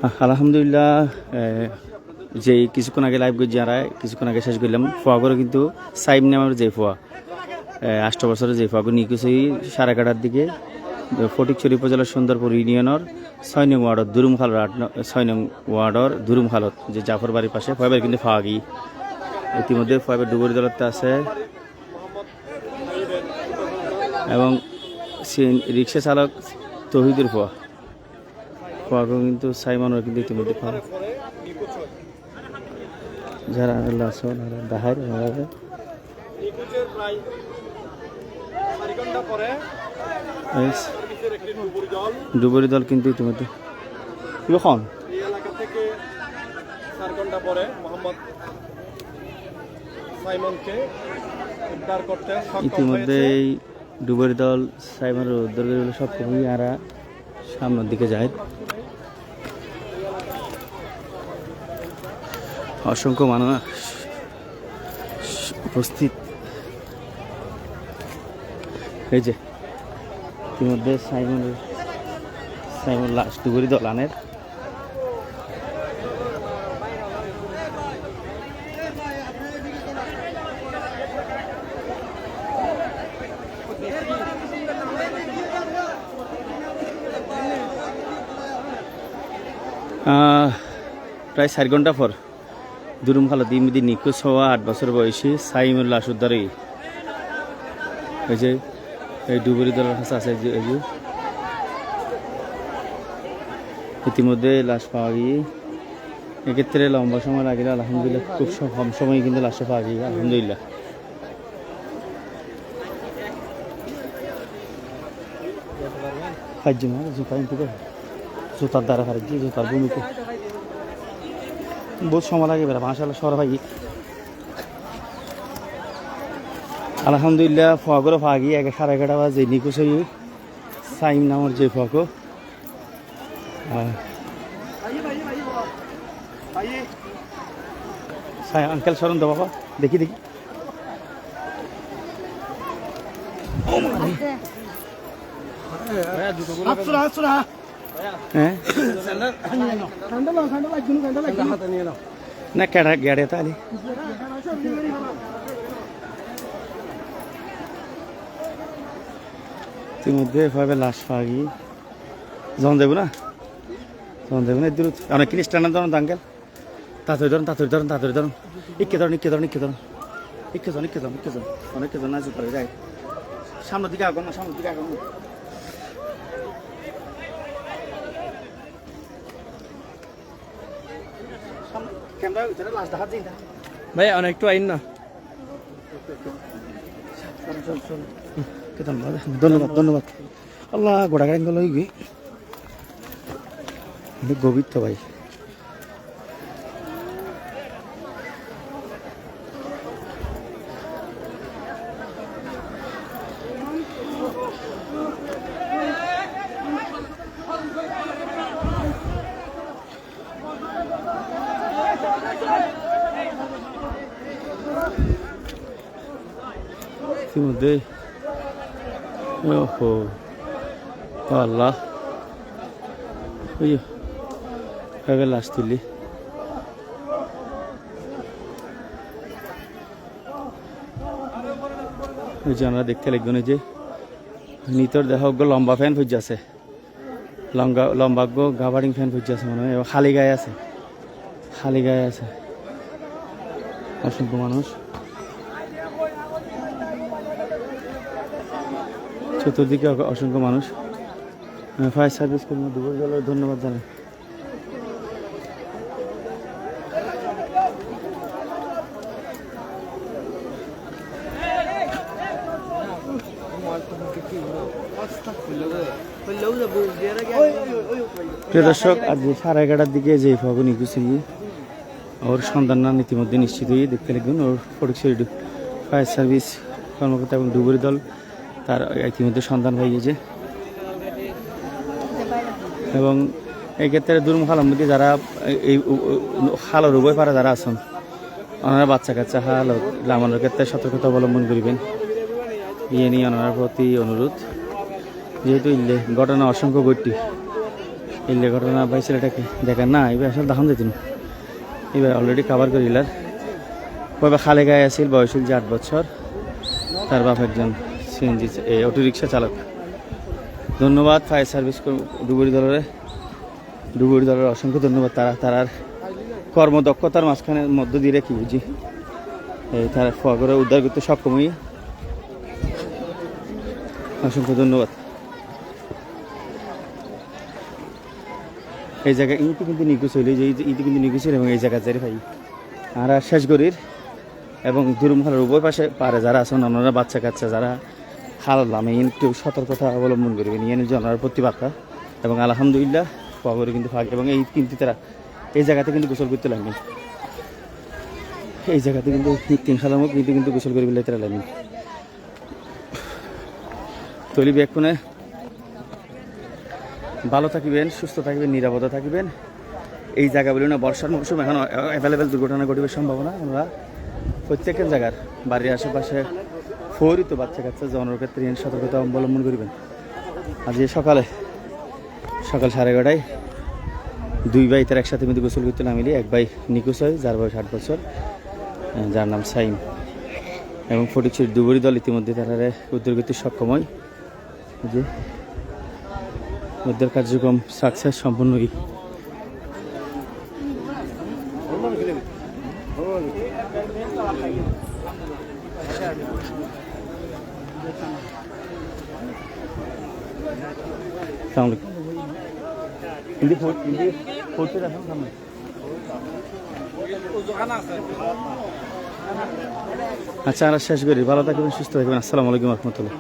আলহামদুলিল্লাহ যে কিছুক্ষণ আগে লাইভ করছি যারা কিছুক্ষণ আগে শেষ করলাম ফোয়াগুলো কিন্তু সাইম নামের যে ফোয়া 8 বছরের যে ফোয়াগুলো নিয়ে কিছু 11:30টার দিকে ফটিকছড়ি উপজেলার সুন্দরপুর ইউনিয়নের 6 নং ওয়ার্ডর দুরুমখালত 6 নং ওয়ার্ডর দুরুমখালত যে জাফর বাড়ির পাশে ফয়েবের কিন্তু ফাওয়া গিয়ে ইতিমধ্যে ফয়েবের ডুবুরি দলতে আছে এবং রিক্সা চালক তহিদুর ফোয়া ফোয়াগো কিন্তু সাইমনের কিন্তু ইতিমধ্যে ফাওয়া যারা আল্লাহ দাহার ডুবুরি দল কিন্তু ইতিমধ্যে কখন ইতিমধ্যে এই ডুবুরি দল সাইমনের উদ্ধার করে সব কমই আর সামনের দিকে যায় অসংখ্য মানুষ উপস্থিত এই যে ইতিমধ্যে সাইমন লাশ ডুবুরি দল আনের প্রায় 4 ঘন্টা পর দুরুমখালত ইমিদি নিখোঁজ হওয়া 8 বছর বয়সী সাইমুল লাশ উদ্ধারে এই যে এই ডুবুরি দলের কাছে আছে এই যে ইতিমধ্যে লাশ পাওয়া গিয়ে এক্ষেত্রে লম্বা সময় লাগে আলহামদুলিল্লাহ খুব কম সময় কিন্তু লাশটা পাওয়া গিয়ে আলহামদুলিল্লাহ জুতার দ্বারা ফারছি জুতার ভূমিকে বহুত সময় লাগে বেড়া মাশাআল্লাহ সর ভাই আলহামদুলিল্লাহ ফোয়াগরও পাওয়া গিয়ে 11:30 বাজে নিখোঁজ হয়ে সাইম নামের যে ফোয়াগো আঙ্কেল সরণ দো বাবা দেখি না কেডা গেড়ে তাহলে ইতিমধ্যে এভাবে লাশ পাওয়া গিয়ে যখন দেবো না দূর অনেক কিনি স্ট্যান্ডার ধরুন আঙ্কেল তাড়াতাড়ি ধরুন ইকে ধরুন অনেক জন না জুপারে যায় সামনের দিকে আগুন ভাই অনেকটু আইন না ধন্যবাদ আল্লাহ গোড়া গাড়ি গেল গভীর তো ভাই ইতিমধ্যে ওহো আল্লাহ ওই লাশ তুলি ওই যে আমরা দেখতে লাগবেন যে নিতর দেহ লম্বা ফ্যান ফুজ আছে লম্বা গাভারিং ফ্যান ফুজ আছে মনে হয় খালি গায়ে আছে অসংখ্য মানুষ চতুর্দিকে অসংখ্য মানুষ ফায়ার সার্ভিস কর্মী ডুবুরি দলের ধন্যবাদ জানাই প্রিয় দর্শক আজ 11:30টার দিকে যে ফগু নিখোঁজ ওর সন্ধান না ইতিমধ্যে নিশ্চিত হয়ে দেখতে লাগবেন ওর ফটিকছড়ি ফায়ার সার্ভিস কর্মকর্তা এবং ডুবুরি দল তার ইতিমধ্যে সন্ধান হয়ে গেছে এবং এই ক্ষেত্রে দুরুমখালের মধ্যে যারা এই খালের উভয় পারে যারা আছেন ওনারা বাচ্চা কাচ্চা হাল লাগানোর ক্ষেত্রে সতর্কতা অবলম্বন করবেন নিয়ে ওনার প্রতি অনুরোধ যেহেতু ঘটনা অসংখ্য ঘটটি এই ঘটনা ভাই ছেলেটাকে দেখেন না, এবার আসলে দেখান যেত এবার অলরেডি কাভার করে ইলার কবে খালে গায়ে আসিল, বয়স হল যে 8 বছর। তার বাপ একজন সিএনজি অটোরিক্সা চালক। ধন্যবাদ ফায়ার সার্ভিস ডুবুরি দলের অসংখ্য ধন্যবাদ। তারার কর্মদক্ষতার মাঝখানের মধ্য দিয়ে কি বুঝি তারা ফোয়া করে উদ্ধার করতে সক্ষমই। অসংখ্য ধন্যবাদ। এই জায়গায় ইতি কিন্তু নিখোঁজ হইল, যে ইতি কিন্তু নিখোঁজ হইল এবং এই জায়গা যাই ভাই আর শেষগড়ির এবং দুরুমখালের উভয় পাশে পারে যারা আছেন অন্যরা বাচ্চা কাচ্চা যারা হারালাম এই একটু সতর্কতা অবলম্বন করবেন ইয়ে জানার প্রতিবার্তা। এবং আলহামদুলিল্লাহ খবরে কিন্তু ফাঁক এবং এই কিন্তু তারা এই জায়গাতে কিন্তু গোসল করতে লাগবেন। এই জায়গাতে কিন্তু 3 সালের মুখ কিন্তু গোসল করে ফেলে তারা লাগবেন। তৈরি ব্যাকুনে ভালো থাকবেন, সুস্থ থাকবেন, নিরাপদে থাকবেন। এই জায়গাগুলি না বর্ষার মৌসুম এখন অ্যাভেলেবেল দুর্ঘটনা ঘটিবার সম্ভাবনা। আমরা প্রত্যেকের জায়গার বাড়ির আশেপাশে ফৌরিত বাচ্চা কাচ্চা জনের ক্ষেত্রে সতর্কতা অবলম্বন করবেন। আজ সকাল 11:30 2 ভাই তার একসাথে কিন্তু গোসল করতে নামিলি। এক ভাই নিখোঁজ হয় যার বয়স 8 বছর, যার নাম সাইম। এবং ফটিকছড়ির ডুবুরি দল ইতিমধ্যে তারা উদ্ধার করতে সক্ষম হয়। যে উদ্ধার কার্যক্রম সাকসেস সম্পূর্ণই। আচ্ছা, আমরা শেষ করি। ভালো থাকবেন, সুস্থ থাকবেন। আসসালামু আলাইকুম রহমতুল্লাহ।